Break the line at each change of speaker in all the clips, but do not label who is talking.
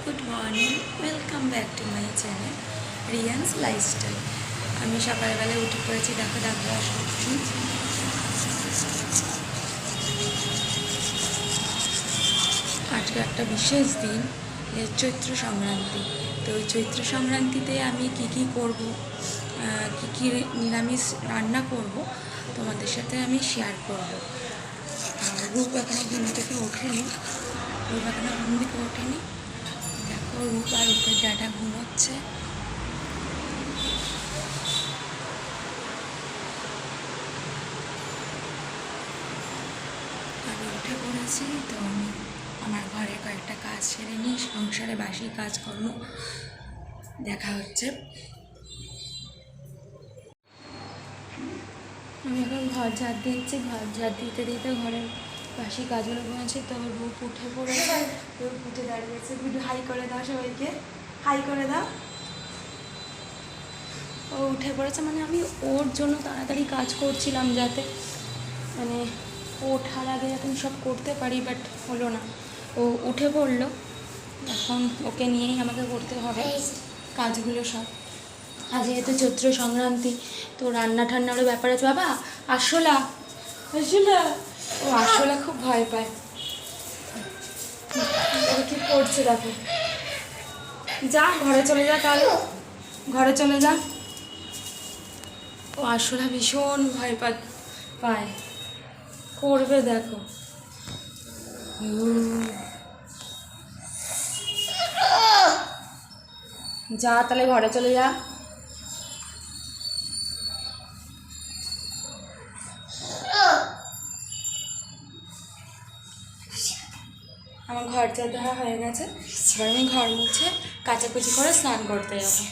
Good morning, welcome back to my channel Riyan's lifestyle. আমি সকালবেলায় উঠে পড়েছি, দেখো ডাবরা সবজি। আজকে একটা বিশেষ দিন, চৈত্র সংক্রান্তি। তো ওই চৈত্র সংক্রান্তিতে আমি কি করব, কি নিরামিষ রান্না করব তোমাদের সাথে আমি শেয়ার করব। রূপ এখনো ঘুম থেকে ওঠেনি, দেখো রূপ আর রূপের ডাটা ঘুমোচ্ছে। আমি উঠে পড়েছি, তো আমি আমার ঘরে কয়েকটা কাজ সেরে নিই, সংসারে বাসি কাজকর্ম দেখা হচ্ছে। আমি এখন ঘর ঝাড় দিচ্ছি, ঘর ঝাড় দিতে দিতে ঘরের বাসি কাজগুলো করেছি। তো রূপ উঠে পড়েছে, রূপ উঠে দাঁড়িয়েছে। একটু হাই করে দাও সবাইকে, হাই করে দাও। ও উঠে পড়েছে, মানে আমি ওর জন্য তাড়াতাড়ি কাজ করছিলাম, যাতে মানে ওঠার আগে এখন সব করতে পারি, বাট হলো না। ও উঠে পড়লো, এখন ওকে নিয়েই আমাকে করতে হবে কাজগুলো সব। আর যেহেতু চৈত্র সংক্রান্তি, তো রান্না ঠান্নারও ব্যাপার আছে। বাবা আসলা, ও আসলা খুব ভয় পায়। ও কি করছে দেখো, যা ঘরে চলে যা, তাহলে ঘরে চলে যা। ও আসলা ভীষণ ভয় পায়, করবে দেখো। যা তাহলে ঘরে চলে যা। আমার ঘর ঝাড় দেওয়া হয়ে গেছে, এবার আমি ঘর মুছে কাচাকুচি করে স্নান করতে যাবো।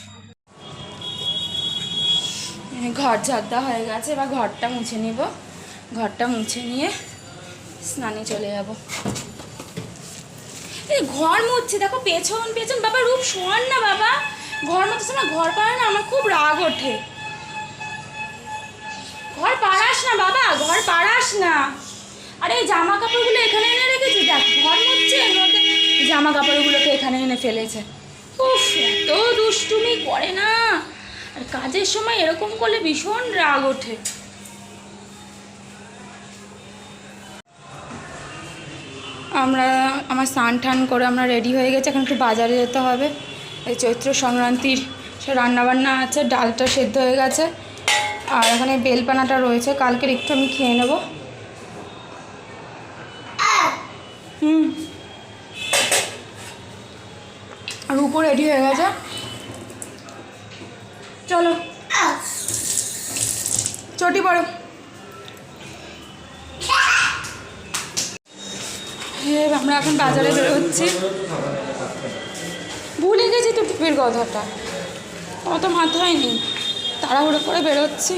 ঘর ঝাড় দেওয়া হয়ে গেছে, এবার ঘরটা মুছে নিব। ঘরটা মুছে নিয়ে স্নানে চলে যাব। এই ঘর মুছছে দেখো, পেছন পেছন। বাবা রূপ শোন না, বাবা ঘর মুছছে না, ঘর পাড়া না, আমার খুব রাগ ওঠে। ঘর পাড়াস না বাবা, ঘর পাড়াস না। আরে এই জামা কাপড়গুলো এখানে এনে রেখেছি, দেখ ঘর মুছছে, এর মধ্যে জামা কাপড়গুলোকে এখানে এনে ফেলেছে। উফ, এত দুষ্টুমি করে না, আর কাজের সময় এরকম করলে ভীষণ রাগ ওঠে। আমার স্নান টান করে আমরা রেডি হয়ে গেছি, এখন একটু বাজারে যেতে হবে। এই চৈত্র সংক্রান্তির সে রান্নাবান্না আছে, ডালটা সেদ্ধ হয়ে গেছে, আর এখানে বেলপানাটা রয়েছে, কালকের একটু আমি খেয়ে নেব। আর উপর রেডি হয়ে গেছে, চলো চটি পড়ো। আমরা এখন বাজারে বেরোচ্ছি, ভুলে গেছি তো টিপের কথাটা, অত মাথায় নেই, তাড়াহুড়ো করে বেরোচ্ছি।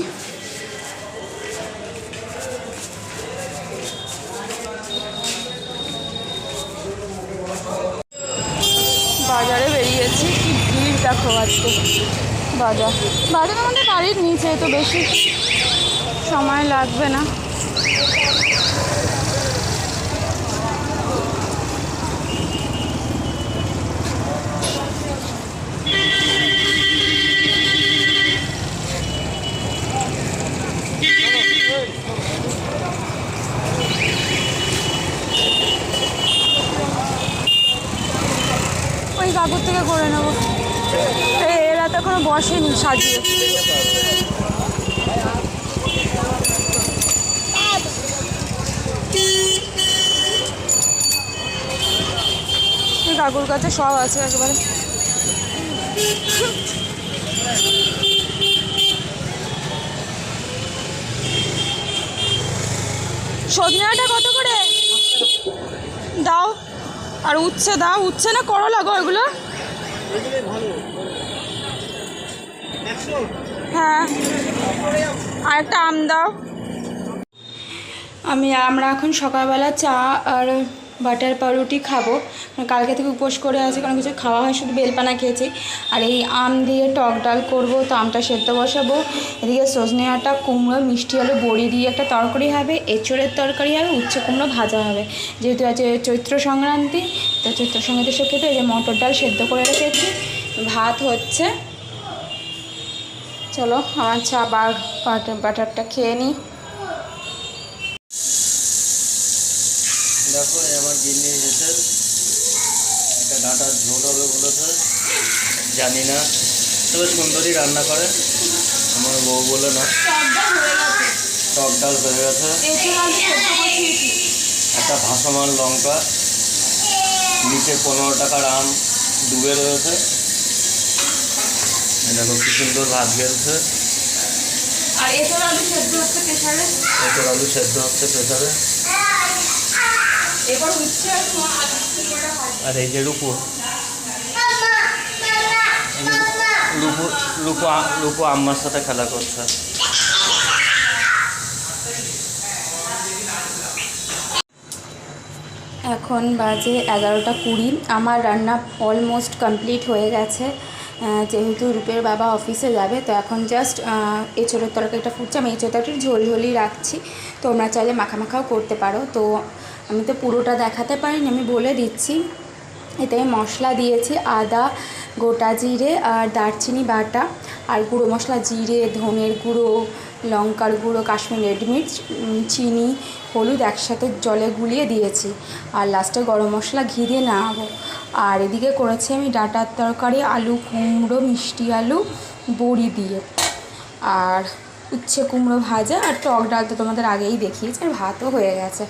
বাজারে বেরিয়েছি, কি ভিড় দেখো আজকে। বাজার আমাদের বাড়ির নিচে, তো বেশি সময় লাগবে না। ওই কাকুর থেকে করে নেবো, এরা তো এখনো বসেনি সাজিয়ে। কাকুর কাছে সব আছে একেবারে। সজনাটা কত করে দাও? আর উচ্ছে দাও, উচ্ছে না করলা গো এগুলো? হ্যাঁ, আর একটা আম দাও। আমরা এখন সকালবেলা চা আর বাটার পাউরুটি খাবো, কালকে থেকে উপোস করে আছে, কোনো কিছু খাওয়া হয়, শুধু বেলপানা খেয়েছি। আর এই আম দিয়ে টক ডাল করবো, তো আমটা সেদ্ধ বসাবো। এদিকে সজনে আটা, কুমড়ো, মিষ্টি আলু, বড়ি দিয়ে একটা তরকারি হবে, এঁচোড়ের তরকারি হবে, উচ্ছে কুমড়ো ভাজা হবে। যেহেতু আছে চৈত্র সংক্রান্তি, তো চৈত্র সংক্রান্তি সব খেতে এই যে মটর ডাল সেদ্ধ করে রেখেছি, ভাত হচ্ছে। চলো আমার চা বাটারটা খেয়ে নিই।
দেখো আমার গিন্নি এসেছে, একটা ডাঁটার ঝোল হবে বলেছে, জানি না, তবে সুন্দরী রান্না করে আমার বউ বলে না। টক ডাল হয়ে গেছে, একটা ভাসমান লঙ্কা, নিচে 15 টাকার আম ডুবে রয়েছে। দেখো কি সুন্দর ভাত গেছে,
আর এঁচোড় আলু সেদ্ধ হচ্ছে প্রেসারে।
এঁচোড় আলু সেদ্ধ হচ্ছে প্রেসারে।
এবার উচ্ছে
আর এই যে রূপু রূপু রূপু রূপু আম্মার সাথে খেলা করছে।
এখন বাজে 11:20। আমার রান্না অলমোস্ট কমপ্লিট হয়ে গেছে। যেহেতু রূপের বাবা অফিসে যাবে, তো এখন জাস্ট এঁচোড়ের তরকারিটা ফুটছে। আমি এঁচোড় তরকারি ঝোলঝোলই রাখছি, তোমরা চাইলে মাখা মাখাও করতে পারো। তো আমি তো পুরোটা দেখাতে পারিনি, আমি বলে দিচ্ছি। এতে মশলা দিয়েছি আদা, গোটা জিরে আর দারচিনি বাটা, আর গুঁড়ো মশলা জিরে, ধনের গুঁড়ো, লঙ্কার গুঁড়ো, কাশ্মীর রেড মির্চ, চিনি, হলুদ একসাথে জলে গুলিয়ে দিয়েছি। আর লাস্টে গরম মশলা ঘি দিয়ে নামাবো। আর এদিকে করেছি আমি ডাঁটার তরকারি, আলু কুমড়ো, মিষ্টি আলু, বড়ি দিয়ে, আর উচ্ছে কুমড়ো ভাজা, আর টক ডাল তো তোমাদের আগেই দেখিয়েছি, আর ভাতও হয়ে গেছে।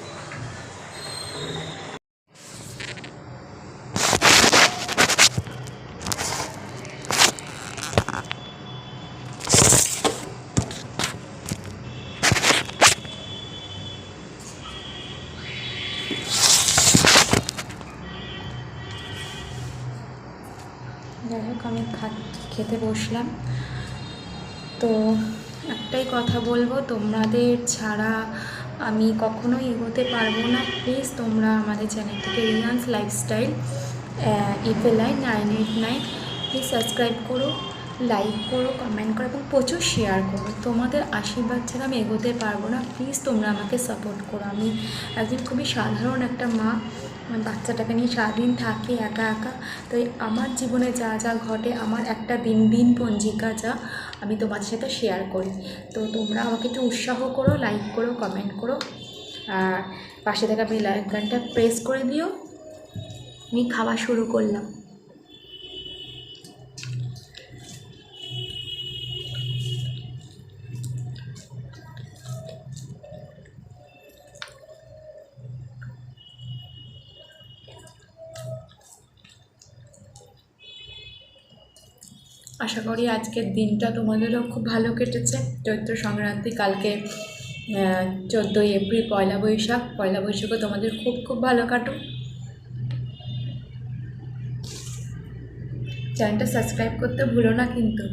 যাই হোক, আমি খেতে বসলাম। তো একটাই কথা বলবো, তোমাদের ছাড়া আমি কখনোই এগোতে পারবো না। প্লিজ তোমরা আমাদের চ্যানেলটিকে রিয়ান্স লাইফস্টাইল ইভেলাইন 989 প্লিজ সাবস্ক্রাইব করো, লাইক করো, কমেন্ট করো এবং প্রচুর শেয়ার করো। তোমাদের আশীর্বাদ ছাড়া আমি এগোতে পারবো না। প্লিজ তোমরা আমাকে সাপোর্ট করো। আমি একদিন খুবই সাধারণ একটা মা, আমার বাচ্চাটাকে নিয়ে সারাদিন থাকি একা একা। তো আমার জীবনে যা যা ঘটে, আমার একটা দিন পঞ্জিকা যা, আমি তোমাদের সাথে শেয়ার করি। তো তোমরা আমাকে একটু উৎসাহ করো, লাইক করো, কমেন্ট করো, আর পাশে থাকা বেল আইকনটা প্রেস করে দিও। আমি খাওয়া শুরু করলাম। আশা করি আজকের দিনটা তোমাদেরও খুব ভালো কেটেছে। চৈত্র সংক্রান্তি, কালকে 14ই এপ্রিল পয়লা বৈশাখ। পয়লা বৈশাখও তোমাদের খুব খুব ভালো কাটুক। চ্যানেলটা সাবস্ক্রাইব করতে ভুলো না কিন্তু।